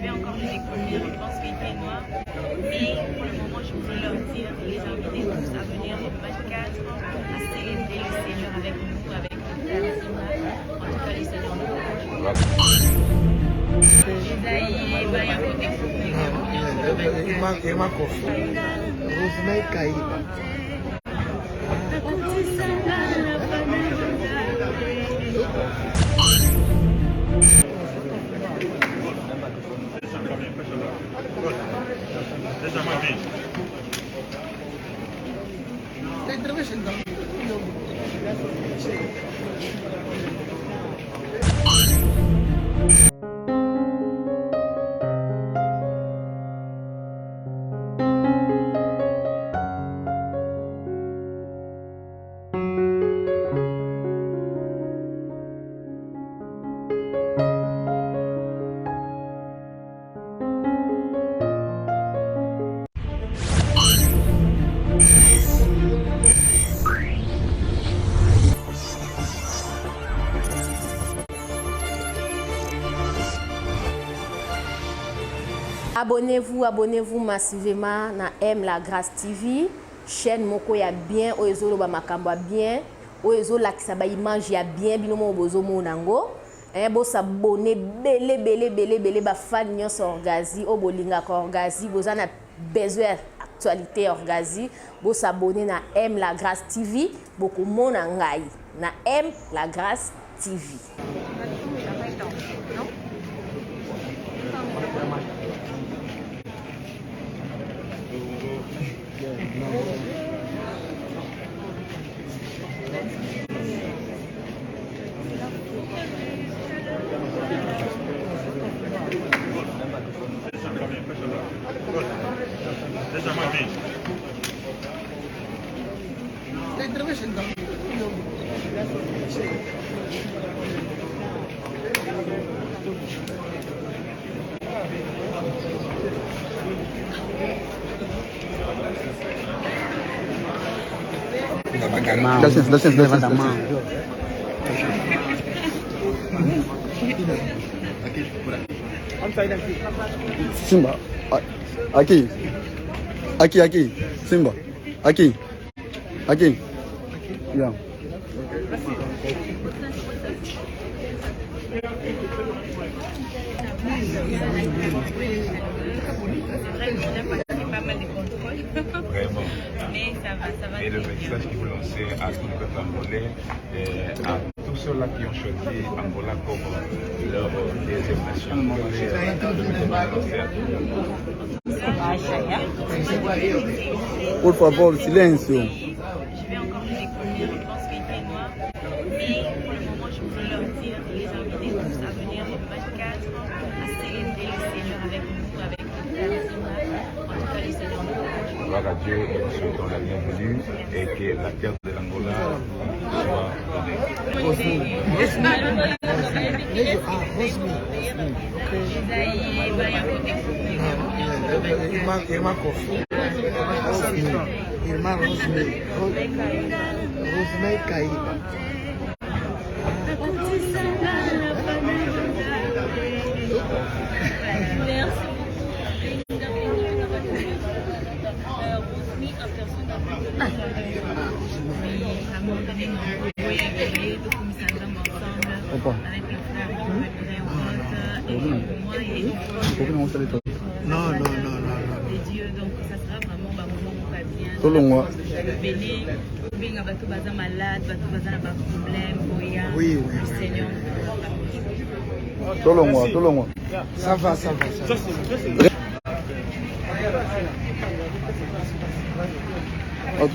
je vais encore les découvrir. Je pense qu'il fait noir. Mais pour le moment, je voudrais leur dire, les inviter tous à venir le 24 à célébrer le Seigneur avec nous, avec toute la Zima. En tout cas, le Seigneur nous protège. Irma Kofi, Rosemary Kaiba. Abonnez-vous massivement na M La Grâce TV, chaîne moko ya bien oezo ba makambo bien, oezo lakisa ba image ya bien binomo bozo monango. Bo s'abonner belé ba fan nyonso orgazi o bolinga ko orgazi bozana besoin actualité orgazi bo s'abonner na M La Grâce TV boko mona ngai na M La Grâce TV. Simba, Aki, Simba, Aki, yeah. Vraiment. Mais ça va. Et le message que vous lancez à tout le peuple angolais, à tous ceux-là qui ont choisi Angola comme leur deuxième nation. Por favor, silencio. Je vais encore les découvrir. Je pense qu'il fait noir. Mais pour le moment, je voudrais leur dire, les inviter tous à venir le 24 à célébrer le Seigneur avec nous, avec toute la Zima. En tout cas, le Seigneur nous protège. Gloire à Dieu et nous souhaitons la bienvenue et que la terre de l'Angola soit Irma Kofi, Irma Rosemary Kaiba. Non. Et Dieu, donc ça sera vraiment un moment bien. Tout le mois. Venez, bien bateau baza malade, bateau baza na problème, boya. Oui. Le Seigneur. Tout le mois. Ça va. Ok.